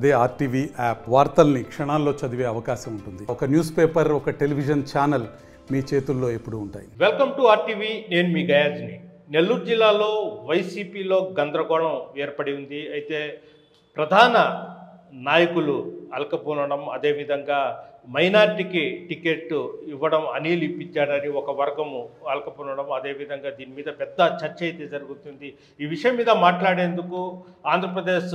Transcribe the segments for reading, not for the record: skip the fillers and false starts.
అదే RTV app వార్తల్ని క్షణాల్లో చదివే అవకాశం ఉంటుంది. ఒక న్యూస్ పేపర్, ఒక టెలివిజన్ ఛానల్ మీ చేతుల్లో ఎప్పుడూ ఉంటాయి. Welcome to RTV. నేను మీ గయాజ్ని. నెల్లూరు జిల్లాలో వైసీపీలో గందరగోళం ఏర్పడి ఉంది. అయితే ప్రధాన నాయకులు అలకపోనడం, అదేవిధంగా మైనార్టీకి టికెట్ ఇవ్వడం, అనిల్ ఇప్పించాడని ఒక వర్గము అలకపోనడం, అదేవిధంగా దీని మీద పెద్ద చర్చ అయితే జరుగుతుంది. ఈ విషయం మీద మాట్లాడేందుకు ఆంధ్రప్రదేశ్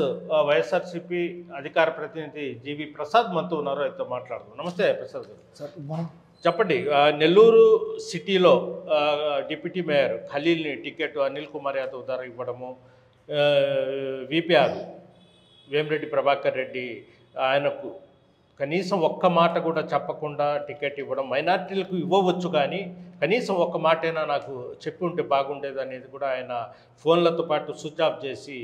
వైఎస్ఆర్సీపీ అధికార ప్రతినిధి జీవి ప్రసాద్ మనతో ఉన్నారు. అయితే మాట్లాడదాం. నమస్తే ప్రసాద్ గారు. చెప్పండి, నెల్లూరు సిటీలో డిప్యూటీ మేయర్ ఖలీల్ని టికెట్ అనిల్ కుమార్ యాదవ్ ద్వారా ఇవ్వడము, విపిఆర్ వేమిరెడ్డి ప్రభాకర్ రెడ్డి ఆయనకు కనీసం ఒక్క మాట కూడా చెప్పకుండా టికెట్ ఇవ్వడం, మైనార్టీలకు ఇవ్వవచ్చు కానీ కనీసం ఒక్క మాటైనా నాకు చెప్పి ఉంటే బాగుండేది అనేది కూడా ఆయన ఫోన్లతో పాటు స్విచ్ ఆఫ్ చేసి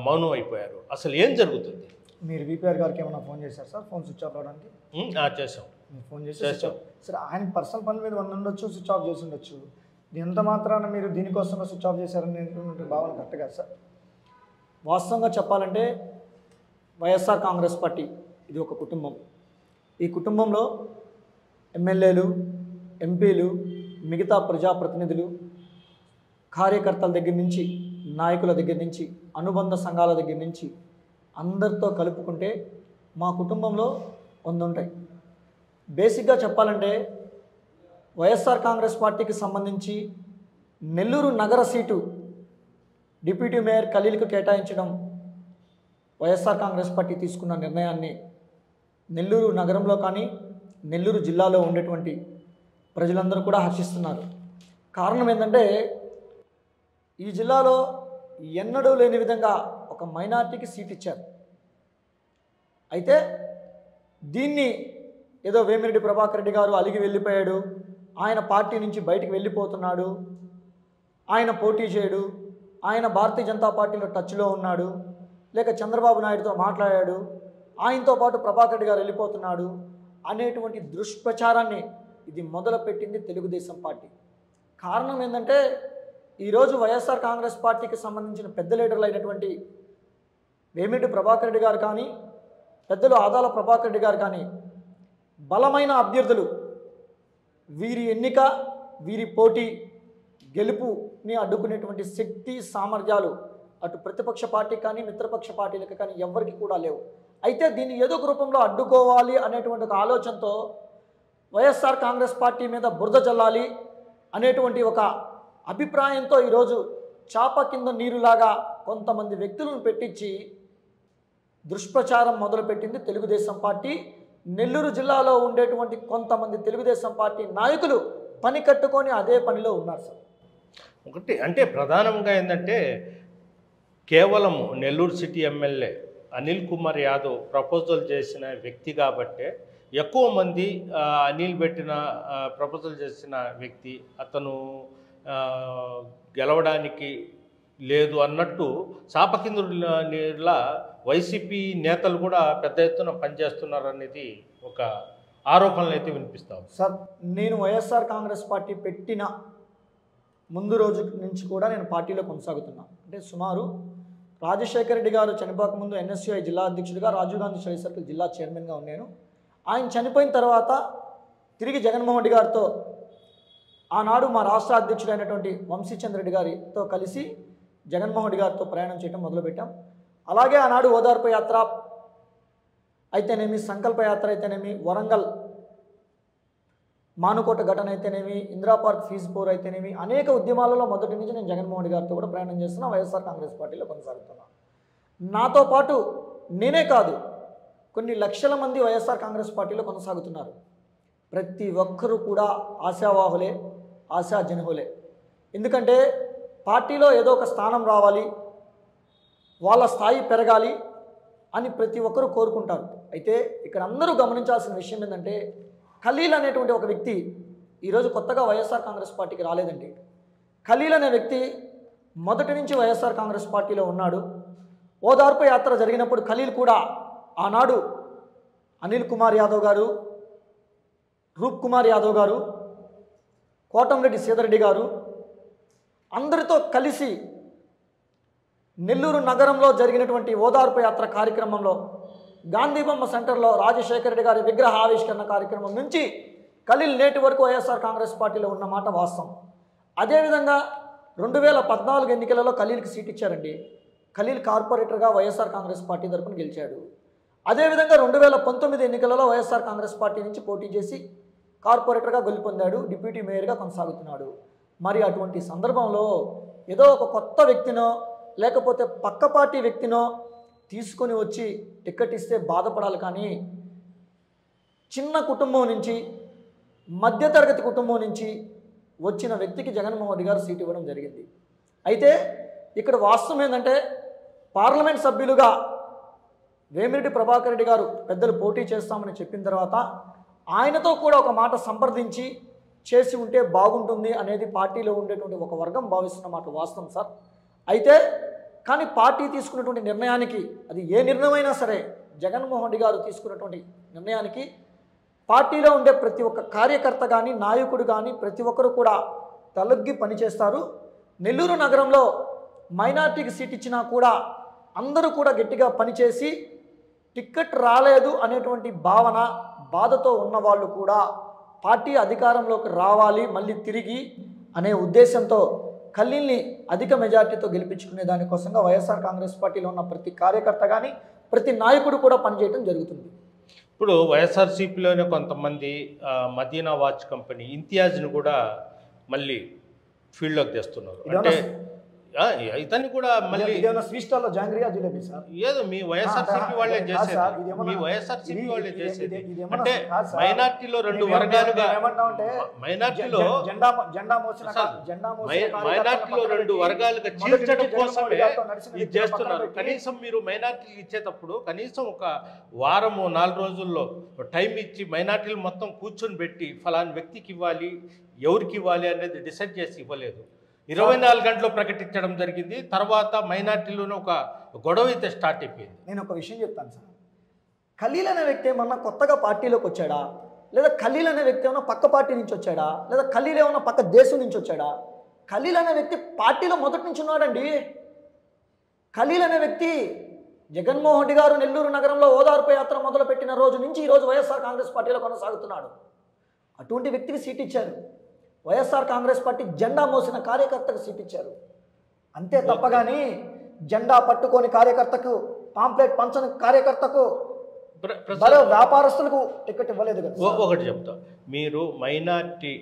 మౌనం అయిపోయారు. అసలు ఏం జరుగుతుంది? మీరు విపిఆర్ గారికి ఏమైనా ఫోన్ చేశారు సార్? ఫోన్ స్విచ్ ఆఫ్ అవడానికి చేసాం. మీరు ఫోన్ చేసాం సార్. ఆయన పర్సనల్ పని మీద ఉండొచ్చు, స్విచ్ ఆఫ్ చేసి ఉండొచ్చు. ఎంత మాత్రాన మీరు దీనికోసం స్విచ్ ఆఫ్ చేశారనే భావన కరెక్ట్ కాదు సార్. వాస్తవంగా చెప్పాలంటే వైఎస్ఆర్ కాంగ్రెస్ పార్టీ ఇది ఒక కుటుంబం. ఈ కుటుంబంలో ఎమ్మెల్యేలు, ఎంపీలు, మిగతా ప్రజాప్రతినిధులు, కార్యకర్తల దగ్గర నుంచి, నాయకుల దగ్గర నుంచి, అనుబంధ సంఘాల దగ్గర నుంచి అందరితో కలుపుకుంటే మా కుటుంబంలో 100 ఉంటాయి. బేసిక్గా చెప్పాలంటే వైఎస్ఆర్ కాంగ్రెస్ పార్టీకి సంబంధించి నెల్లూరు నగర సీటు డిప్యూటీ మేయర్ ఖలీల్కు కేటాయించడం వైఎస్ఆర్ కాంగ్రెస్ పార్టీ తీసుకున్న నిర్ణయాన్ని నెల్లూరు నగరంలో కానీ నెల్లూరు జిల్లాలో ఉండేటువంటి ప్రజలందరూ కూడా హర్షిస్తున్నారు. కారణం ఏంటంటే ఈ జిల్లాలో ఎన్నడూ లేని విధంగా ఒక మైనార్టీకి సీట్ ఇచ్చారు. అయితే దీన్ని ఏదో వేమిరెడ్డి ప్రభాకర్ రెడ్డి గారు అలిగి వెళ్ళిపోయాడు, ఆయన పార్టీ నుంచి బయటికి వెళ్ళిపోతున్నాడు, ఆయన పోటీ చేయడు, ఆయన భారతీయ జనతా పార్టీలో టచ్లో ఉన్నాడు, లేక చంద్రబాబు నాయుడుతో మాట్లాడాడు, ఆయనతో పాటు ప్రభాకర్ రెడ్డి గారు వెళ్ళిపోతున్నాడు అనేటువంటి దుష్ప్రచారాన్ని ఇది మొదలుపెట్టింది తెలుగుదేశం పార్టీ. కారణం ఏంటంటే ఈరోజు వైఎస్ఆర్ కాంగ్రెస్ పార్టీకి సంబంధించిన పెద్ద లీడర్లు అయినటువంటి వేమిరెడ్డి ప్రభాకర్ రెడ్డి గారు కానీ, పెద్దలు ఆదాల ప్రభాకర్ రెడ్డి గారు కానీ బలమైన అభ్యర్థులు, వీరి ఎన్నిక, వీరి పోటీ, గెలుపుని అడ్డుకునేటువంటి శక్తి, సామర్థ్యాలు అటు ప్రతిపక్ష పార్టీ కానీ మిత్రపక్ష పార్టీలకు కానీ ఎవరికి కూడా లేవు. అయితే దీన్ని ఏదో ఒక రూపంలో అడ్డుకోవాలి అనేటువంటి ఒక ఆలోచనతో వైఎస్ఆర్ కాంగ్రెస్ పార్టీ మీద బురద జల్లాలి అనేటువంటి ఒక అభిప్రాయంతో ఈరోజు చాప కింద నీరులాగా కొంతమంది వ్యక్తులను పెట్టించి దుష్ప్రచారం మొదలుపెట్టింది తెలుగుదేశం పార్టీ. నెల్లూరు జిల్లాలో ఉండేటువంటి కొంతమంది తెలుగుదేశం పార్టీ నాయకులు పని కట్టుకొని అదే పనిలో ఉన్నారు సార్. ఒకటి అంటే ప్రధానంగా ఏంటంటే కేవలం Nellore city MLA Anil Kumar Yadav proposal చేసిన వ్యక్తి కాబట్టే ఎక్కువ మంది అనిల్ పెట్టిన ప్రపోజల్ చేసిన వ్యక్తి అతను గెలవడానికి లేదు అన్నట్టు చాపకిందుల వైసీపీ నేతలు కూడా పెద్ద ఎత్తున పనిచేస్తున్నారు అనేది ఒక ఆరోపణలు అయితే వినిపిస్తాం సార్. నేను వైఎస్ఆర్ కాంగ్రెస్ పార్టీ పెట్టిన ముందు రోజు నుంచి కూడా నేను పార్టీలో కొనసాగుతున్నా. అంటే సుమారు రాజశేఖర రెడ్డి గారు చనిపోకముందు ఎన్ఎస్యుఐ జిల్లా అధ్యక్షుడిగా, రాజీవ్ గాంధీ స్టడీ సర్కిల్ జిల్లా చైర్మన్గా ఉన్నాను. ఆయన చనిపోయిన తర్వాత తిరిగి జగన్మోహన్ రెడ్డి గారితో ఆనాడు మా రాష్ట్ర అధ్యక్షుడైనటువంటి వంశీచంద్ర రెడ్డి గారితో కలిసి జగన్మోహన్ రెడ్డి గారితో ప్రయాణం చేయడం మొదలుపెట్టాం. అలాగే ఆనాడు ఓదార్పు యాత్ర అయితేనేమి, సంకల్ప యాత్ర అయితేనేమి, వరంగల్ మానుకోట ఘటన అయితేనేమి, ఇందిరా పార్క్ ఫీజు పోర్ అయితేనేమి, అనేక ఉద్యమాలలో మొదటి నుంచి నేను జగన్మోహన్ రెడ్డి గారితో కూడా ప్రయాణం చేస్తున్నా, వైఎస్ఆర్ కాంగ్రెస్ పార్టీలో కొనసాగుతున్నా. నాతో పాటు నేనే కాదు, కొన్ని లక్షల మంది వైఎస్ఆర్ కాంగ్రెస్ పార్టీలో కొనసాగుతున్నారు. ప్రతి ఒక్కరూ కూడా ఆశావాహులే, ఆశాజనహులే. ఎందుకంటే పార్టీలో ఏదో ఒక స్థానం రావాలి, వాళ్ళ స్థాయి పెరగాలి అని ప్రతి ఒక్కరూ కోరుకుంటారు. అయితే ఇక్కడ అందరూ గమనించాల్సిన విషయం ఏంటంటే ఖలీల్ అనేటువంటి ఒక వ్యక్తి ఈరోజు కొత్తగా వైఎస్ఆర్ కాంగ్రెస్ పార్టీకి రాలేదండి. ఖలీల్ అనే వ్యక్తి మొదటి నుంచి వైఎస్ఆర్ కాంగ్రెస్ పార్టీలో ఉన్నాడు. ఓదార్పు యాత్ర జరిగినప్పుడు ఖలీల్ కూడా ఆనాడు అనిల్ కుమార్ యాదవ్ గారు, రూప్ కుమార్ యాదవ్ గారు, కోటంరెడ్డి సీతారెడ్డి గారు అందరితో కలిసి నెల్లూరు నగరంలో జరిగినటువంటి ఓదార్పు యాత్ర కార్యక్రమంలో గాంధీబొమ్మ సెంటర్లో రాజశేఖర రెడ్డి గారి విగ్రహ ఆవిష్కరణ కార్యక్రమం నుంచి ఖలీల్ నేటి వరకు వైఎస్ఆర్ కాంగ్రెస్ పార్టీలో ఉన్న మాట వాస్తవం. అదేవిధంగా 2014 ఎన్నికలలో ఖలీల్కి సీట్ ఇచ్చారండి. ఖలీల్ కార్పొరేటర్గా వైఎస్ఆర్ కాంగ్రెస్ పార్టీ తరఫున గెలిచాడు. అదేవిధంగా 2019 ఎన్నికలలో వైఎస్ఆర్ కాంగ్రెస్ పార్టీ నుంచి పోటీ చేసి కార్పొరేటర్గా గెలుపొందాడు. డిప్యూటీ మేయర్గా కొనసాగుతున్నాడు. మరి అటువంటి సందర్భంలో ఏదో ఒక కొత్త వ్యక్తినో లేకపోతే పక్క పార్టీ వ్యక్తినో తీసుకొని వచ్చి టికెట్ ఇస్తే బాధపడాలి, కానీ చిన్న కుటుంబం నుంచి మధ్యతరగతి కుటుంబం నుంచి వచ్చిన వ్యక్తికి జగన్మోహన్ రెడ్డి గారు సీట్ ఇవ్వడం జరిగింది. అయితే ఇక్కడ వాస్తవం ఏంటంటే పార్లమెంట్ సభ్యులుగా వేమిరెడ్డి ప్రభాకర్ రెడ్డి గారు పెద్దలు పోటీ చేస్తామని చెప్పిన తర్వాత ఆయనతో కూడా ఒక మాట సంప్రదించి చేసి ఉంటే బాగుంటుంది అనేది పార్టీలో ఉండేటువంటి ఒక వర్గం భావిస్తున్న మాట వాస్తవం సార్. అయితే కానీ పార్టీ తీసుకున్నటువంటి నిర్ణయానికి, అది ఏ నిర్ణయమైనా సరే జగన్మోహన్ రెడ్డి గారు తీసుకున్నటువంటి నిర్ణయానికి పార్టీలో ఉండే ప్రతి ఒక్క కార్యకర్త కానీ నాయకుడు కానీ ప్రతి ఒక్కరు కూడా తలొగ్గి పనిచేస్తారు. నెల్లూరు నగరంలో మైనార్టీకి సీట్ ఇచ్చినా కూడా అందరూ కూడా గట్టిగా పనిచేసి టికెట్ రాలేదు అనేటువంటి భావన బాధతో ఉన్నవాళ్ళు కూడా పార్టీ అధికారంలోకి రావాలి మళ్ళీ తిరిగి అనే ఉద్దేశంతో ఖలీల్ని అధిక మెజార్టీతో గెలిపించుకునే దానికోసంగా వైఎస్ఆర్ కాంగ్రెస్ పార్టీలో ఉన్న ప్రతి కార్యకర్త కానీ ప్రతి నాయకుడు కూడా పనిచేయడం జరుగుతుంది. ఇప్పుడు వైఎస్ఆర్సీపీలోనే కొంతమంది మదీనా వాచ్ కంపెనీ ఇంతియాజ్ను కూడా మళ్ళీ ఫీల్డ్లోకి తెస్తున్నారు. అంటే ఇతన్ని కూడా మళ్ళీ స్వీట్ స్టాల్లో జాంగ్రియా జిలేబీ సార్ ఏదో మీ వైఎస్ఆర్సీపీ వాళ్ళే చేసేది, మీ వైఎస్ఆర్సీపీ వాళ్ళే చేసేది. అంటే మైనార్టీలో రెండు వర్గాలుగా, మైనార్టీలో రెండు వర్గాలుగా చీల్చడం కోసమే ఇది చేస్తున్నారు. కనీసం మీరు మైనార్టీలు ఇచ్చేటప్పుడు కనీసం ఒక వారము 4 రోజుల్లో టైం ఇచ్చి మైనార్టీలు మొత్తం కూర్చొని పెట్టి ఫలాని వ్యక్తికి ఇవ్వాలి, ఎవరికి ఇవ్వాలి అనేది డిసైడ్ చేసి ఇవ్వలేదు. 24 గంటలు ప్రకటించడం జరిగింది. తర్వాత మైనార్టీలోనే ఒక గొడవ అయితే స్టార్ట్ అయిపోయింది. నేను ఒక విషయం చెప్తాను సార్. ఖలీల్ అనే వ్యక్తి ఏమన్నా కొత్తగా పార్టీలోకి వచ్చాడా, లేదా ఖలీల్ అనే వ్యక్తి ఏమన్నా పక్క పార్టీ నుంచి వచ్చాడా, లేదా ఖలీల్ ఏమన్నా పక్క దేశం నుంచి వచ్చాడా? ఖలీల్ అనే వ్యక్తి పార్టీలో మొదటి నుంచి ఉన్నాడండి. ఖలీల్ అనే వ్యక్తి జగన్మోహన్ రెడ్డి గారు నెల్లూరు నగరంలో ఓదార్పు యాత్ర మొదలుపెట్టిన రోజు నుంచి ఈరోజు వైఎస్ఆర్ కాంగ్రెస్ పార్టీలో కొనసాగుతున్నాడు. అటువంటి వ్యక్తికి సీట్ ఇచ్చారు. వైఎస్ఆర్ కాంగ్రెస్ పార్టీ జెండా మోసిన కార్యకర్తకు సీట్ ఇచ్చారు. అంతే తప్పగాని జెండా పట్టుకొని కార్యకర్తకు, పాంప్లెట్ పంచని కార్యకర్తకు, వ్యాపారస్తులకు టికెట్ ఇవ్వలేదు కదా. ఒకటి చెప్తా, మీరు మైనార్టీ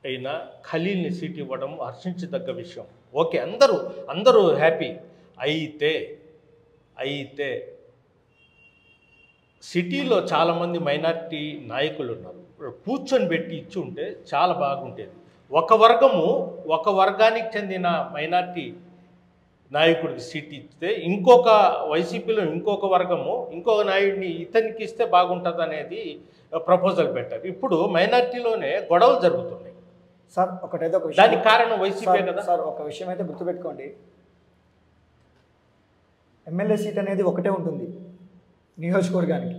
అయినా ఖలీల్ని సీట్ ఇవ్వడం హర్షించదగ్గ విషయం. ఓకే, అందరూ హ్యాపీ. అయితే సిటీలో చాలామంది మైనార్టీ నాయకులు ఉన్నారు. కూర్చొని పెట్టి ఇచ్చి ఉంటే చాలా బాగుండేది. ఒక వర్గానికి చెందిన మైనార్టీ నాయకుడికి సీట్ ఇస్తే ఇంకొక వైసీపీలో ఇంకొక వర్గము ఇంకొక నాయుడిని ఇతనికి ఇస్తే బాగుంటుంది అనేది ప్రపోజల్ పెట్టారు. ఇప్పుడు మైనార్టీలోనే గొడవలు జరుగుతున్నాయి సార్. దానికి కారణం వైసీపీ కదా సార్. ఒక విషయం అయితే గుర్తుపెట్టుకోండి, ఎమ్మెల్యే సీట్ అనేది ఒకటే ఉంటుంది నియోజకవర్గానికి.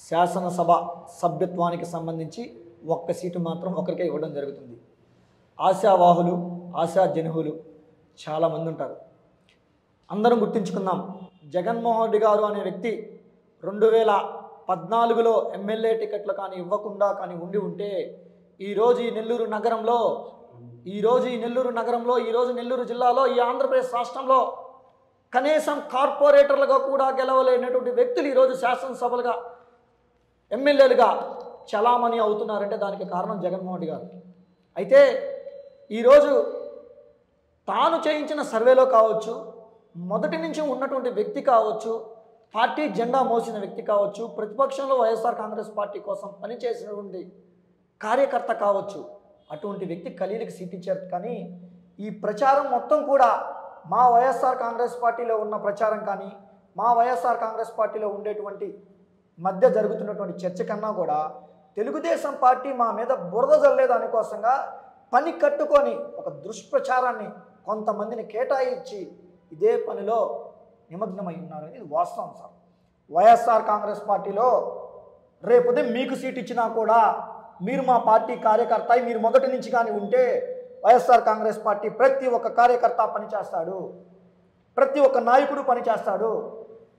శాసనసభ సభ్యత్వానికి సంబంధించి ఒక్క సీటు మాత్రం ఒకరికే ఇవ్వడం జరుగుతుంది. ఆశావాహులు, ఆశాజనుహులు చాలామంది ఉంటారు. అందరం గుర్తుంచుకుందాం, జగన్మోహన్ రెడ్డి గారు అనే వ్యక్తి 2014లో ఎమ్మెల్యే టికెట్లు కానీ ఇవ్వకుండా కానీ ఉండి ఉంటే ఈరోజు ఈ నెల్లూరు నగరంలో, ఈరోజు నెల్లూరు జిల్లాలో, ఈ ఆంధ్రప్రదేశ్ రాష్ట్రంలో కనీసం కార్పొరేటర్లుగా కూడా గెలవలేనటువంటి వ్యక్తులు ఈరోజు శాసనసభలుగా, ఎమ్మెల్యేలుగా చలామణి అవుతున్నారంటే దానికి కారణం జగన్మోహన్ రెడ్డి గారు. అయితే ఈరోజు తాను చేయించిన సర్వేలో కావచ్చు, మొదటి నుంచి ఉన్నటువంటి వ్యక్తి కావచ్చు, పార్టీ జెండా మోసిన వ్యక్తి కావచ్చు, ప్రతిపక్షంలో వైఎస్ఆర్ కాంగ్రెస్ పార్టీ కోసం పనిచేసినటువంటి కార్యకర్త కావచ్చు, అటువంటి వ్యక్తి ఖలీల్కి సీట్ ఇచ్చారు. కానీ ఈ ప్రచారం మొత్తం కూడా మా వైఎస్ఆర్ కాంగ్రెస్ పార్టీలో ఉన్న ప్రచారం కానీ, మా వైఎస్ఆర్ కాంగ్రెస్ పార్టీలో ఉండేటువంటి మధ్య జరుగుతున్నటువంటి చర్చ కన్నా కూడా తెలుగుదేశం పార్టీ మా మీద బురద జల్లే దానికోసంగా పని కట్టుకొని ఒక దుష్ప్రచారాన్ని కొంతమందిని కేటాయించి ఇదే పనిలో నిమగ్నమై ఉన్నారు. ఇది వాస్తవం సార్. వైఎస్ఆర్ కాంగ్రెస్ పార్టీలో రేపుదే మీకు సీట్ ఇచ్చినా కూడా మీరు మా పార్టీ కార్యకర్త, మీరు మొదటి నుంచి కానీ ఉంటే వైఎస్ఆర్ కాంగ్రెస్ పార్టీ ప్రతి ఒక్క కార్యకర్త పనిచేస్తాడు, ప్రతి ఒక్క నాయకుడు పనిచేస్తాడు.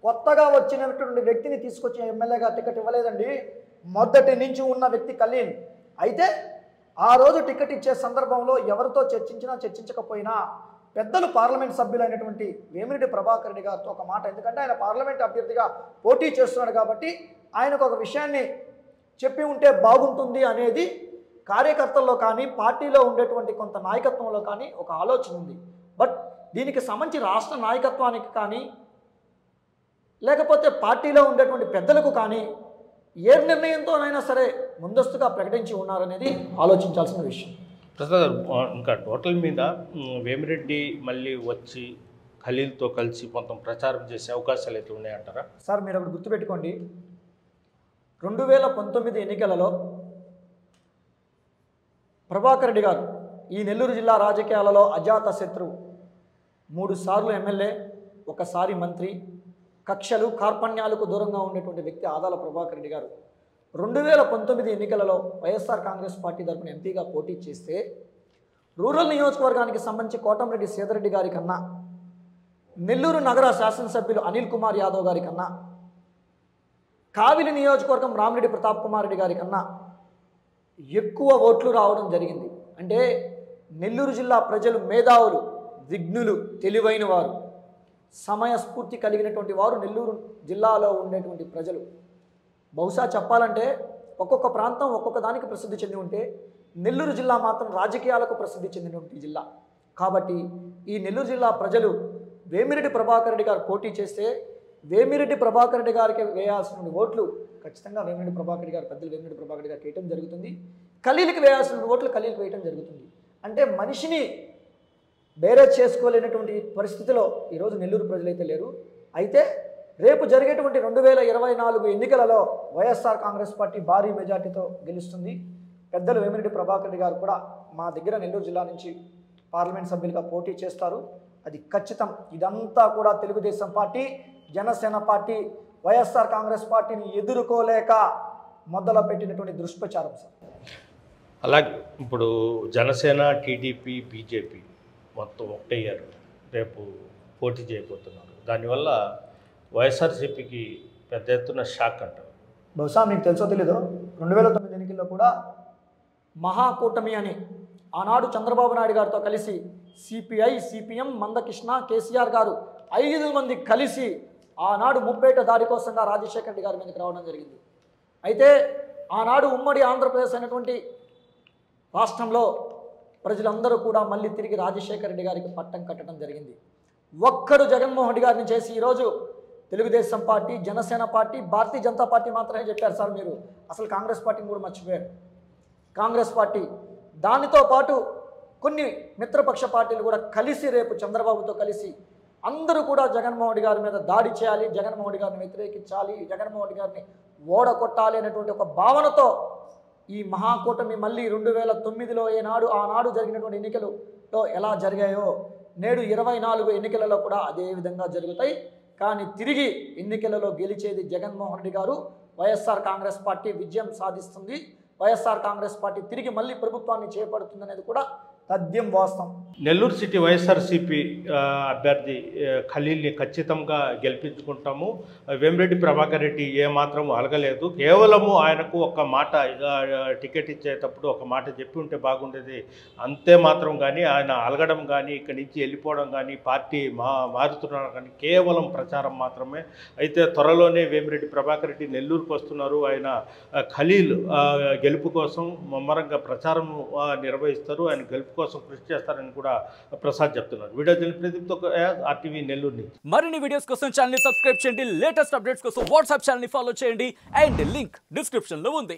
కొత్తగా వచ్చినటువంటి వ్యక్తిని తీసుకొచ్చి ఎమ్మెల్యేగా టికెట్ ఇవ్వలేదండి. మొదటి నుంచి ఉన్న వ్యక్తి ఖలీల్. అయితే ఆ రోజు టికెట్ ఇచ్చే సందర్భంలో ఎవరితో చర్చించినా చర్చించకపోయినా పెద్దలు పార్లమెంట్ సభ్యులైనటువంటి వేమిరెడ్డి ప్రభాకర్ రెడ్డి గారితో ఒక మాట, ఎందుకంటే ఆయన పార్లమెంట్ అభ్యర్థిగా పోటీ చేస్తున్నాడు కాబట్టి ఆయనకు ఒక విషయాన్ని చెప్పి ఉంటే బాగుంటుంది అనేది కార్యకర్తల్లో కానీ పార్టీలో ఉండేటువంటి కొంత నాయకత్వంలో కానీ ఒక ఆలోచన ఉంది. బట్ దీనికి సంబంధించి రాష్ట్ర నాయకత్వానికి కానీ లేకపోతే పార్టీలో ఉండేటువంటి పెద్దలకు కానీ ఏ నిర్ణయంతోనైనా సరే ముందస్తుగా ప్రకటించి ఉన్నారనేది ఆలోచించాల్సిన విషయం. ప్రసాద్ గారు, ఇంకా టోటల్ మీద వేమిరెడ్డి మళ్ళీ వచ్చి ఖలీల్తో కలిసి కొంత ప్రచారం చేసే అవకాశాలు అయితే ఉన్నాయంటారా? సార్ మీరు ఒకటి గుర్తుపెట్టుకోండి, 2019 ఎన్నికలలో ప్రభాకర్ రెడ్డి గారు ఈ నెల్లూరు జిల్లా రాజకీయాలలో అజాత శత్రువు, 3 సార్లు ఎమ్మెల్యే, 1 సారి మంత్రి, కక్షలు కార్పణ్యాలకు దూరంగా ఉండేటువంటి వ్యక్తి ఆదాల ప్రభాకర్ రెడ్డి గారు 2019 ఎన్నికలలో వైఎస్ఆర్ కాంగ్రెస్ పార్టీ తరఫున ఎంపీగా పోటీ చేస్తే రూరల్ నియోజకవర్గానికి సంబంధించి కోటంరెడ్డి సీతారెడ్డి గారి కన్నా, నెల్లూరు నగర శాసనసభ్యులు అనిల్ కుమార్ యాదవ్ గారి కన్నా, కావిలి నియోజకవర్గం రామిరెడ్డి ప్రతాప్ కుమార్ రెడ్డి గారి కన్నా ఎక్కువ ఓట్లు రావడం జరిగింది. అంటే నెల్లూరు జిల్లా ప్రజలు మేధావులు, విఘ్నులు, తెలివైన వారు, సమయస్ఫూర్తి కలిగినటువంటి వారు నెల్లూరు జిల్లాలో ఉండేటువంటి ప్రజలు. బహుశా చెప్పాలంటే ఒక్కొక్క ప్రాంతం ఒక్కొక్క దానికి ప్రసిద్ధి చెంది ఉంటే నెల్లూరు జిల్లా మాత్రం రాజకీయాలకు ప్రసిద్ధి చెందినటువంటి జిల్లా. కాబట్టి ఈ నెల్లూరు జిల్లా ప్రజలు వేమిరెడ్డి ప్రభాకర్ రెడ్డి గారు పోటీ చేస్తే వేమిరెడ్డి ప్రభాకర్ రెడ్డి గారికి వేయాల్సిన ఓట్లు ఖచ్చితంగా వేమిరెడ్డి ప్రభాకర్ రెడ్డి గారు, పెద్దలు వేమిరెడ్డి ప్రభాకర్ రెడ్డి గారికి వేయటం జరుగుతుంది. ఖలీల్కి వేయాల్సిన ఓట్లు ఖలీల్కి వేయటం జరుగుతుంది. అంటే మనిషిని బేరేజ్ చేసుకోలేనటువంటి పరిస్థితిలో ఈరోజు నెల్లూరు ప్రజలైతే లేరు. అయితే రేపు జరిగేటువంటి 2024 ఎన్నికలలో వైఎస్ఆర్ కాంగ్రెస్ పార్టీ భారీ మెజార్టీతో గెలుస్తుంది. పెద్దలు వేమిరెడ్డి ప్రభాకర్ రెడ్డి గారు కూడా మా దగ్గర నెల్లూరు జిల్లా నుంచి పార్లమెంట్ సభ్యులుగా పోటీ చేస్తారు, అది ఖచ్చితం. ఇదంతా కూడా తెలుగుదేశం పార్టీ, జనసేన పార్టీ వైఎస్ఆర్ కాంగ్రెస్ పార్టీని ఎదుర్కోలేక మొదలుపెట్టినటువంటి దుష్ప్రచారం సార్. అలాగే ఇప్పుడు జనసేన, టీడీపీ, బీజేపీ మొత్తం ఒకటయ్యారు, రేపు పోటీ చేయబోతున్నారు. దానివల్ల వైఎస్ఆర్సీపీకి పెద్ద ఎత్తున షాక్ అంటారు. బహుశా మీకు తెలుసో తెలీదో 2009 ఎన్నికల్లో కూడా మహాకూటమి అని ఆనాడు చంద్రబాబు నాయుడు గారితో కలిసి సిపిఐ, సిపిఎం, మందకృష్ణ, కేసీఆర్ గారు 5 మంది కలిసి ఆనాడు ముప్పేట దాడి కోసంగా రాజశేఖర రెడ్డి గారి మీదకి రావడం జరిగింది. అయితే ఆనాడు ఉమ్మడి ఆంధ్రప్రదేశ్ అయినటువంటి రాష్ట్రంలో ప్రజలందరూ కూడా మళ్ళీ తిరిగి రాజశేఖర రెడ్డి గారికి పట్టం కట్టడం జరిగింది. ఒక్కడు జగన్మోహన్ రెడ్డి గారిని చేసి ఈరోజు Telugu Desam party, Janasena party, Bharatiya Janata party మాత్రమే చెప్పారు సార్. మీరు అసలు కాంగ్రెస్ పార్టీని కూడా మర్చిపోయారు. కాంగ్రెస్ పార్టీ దానితో పాటు కొన్ని మిత్రపక్ష పార్టీలు కూడా కలిసి రేపు చంద్రబాబుతో కలిసి అందరూ కూడా జగన్మోహన్ రెడ్డి గారి మీద దాడి చేయాలి, జగన్మోహన్ రెడ్డి గారిని వ్యతిరేకించాలి, జగన్మోహన్ రెడ్డి గారిని ఓడగొట్టాలి అనేటువంటి ఒక భావనతో ఈ మహాకూటమి మళ్ళీ 2009లో ఆనాడు జరిగినటువంటి ఎన్నికలలో ఎలా జరిగాయో నేడు 24 ఎన్నికలలో కూడా అదే విధంగా జరుగుతాయి. కానీ తిరిగి ఎన్నికలలో గెలిచేది జగన్మోహన్ రెడ్డి గారు. వైఎస్ఆర్ కాంగ్రెస్ పార్టీ విజయం సాధిస్తుంది. వైఎస్ఆర్ కాంగ్రెస్ పార్టీ తిరిగి మళ్ళీ ప్రభుత్వాన్ని చేపడుతుంది అనేది కూడా తథ్యం వాస్తవం. నెల్లూరు సిటీ వైఎస్ఆర్సీపీ అభ్యర్థి ఖలీల్ని ఖచ్చితంగా గెలిపించుకుంటాము. వేమిరెడ్డి ప్రభాకర్ రెడ్డి ఏమాత్రం అలగలేదు. కేవలము ఆయనకు ఒక మాట, టికెట్ ఇచ్చేటప్పుడు ఒక మాట చెప్పి ఉంటే బాగుండేది అంతే మాత్రం. కానీ ఆయన అలగడం కానీ, ఇక్కడి నుంచి వెళ్ళిపోవడం కానీ, పార్టీ మారుతున్నారు కానీ కేవలం ప్రచారం మాత్రమే. అయితే త్వరలోనే వేమిరెడ్డి ప్రభాకర్ రెడ్డి నెల్లూరుకు వస్తున్నారు. ఆయన ఖలీల్ గెలుపు కోసం ముమ్మరంగా ప్రచారం నిర్వహిస్తారు. ఆయన గెలుపు కోసం కృషి చేస్తారని కూడా ప్రసాద్ చెప్తున్నారు. వీడియో ప్రదీప్తో ఆర్టీవీ నెల్లూరు నుంచి. మరిన్ని వీడియోస్ కోసం ఛానల్ ని సబ్స్క్రైబ్ చేయండి. లేటెస్ట్ అప్డేట్స్ కోసం వాట్సాప్ ఛానల్ ని ఫాలో చేయండి. అండ్ లింక్ డిస్క్రిప్షన్ లో ఉంది.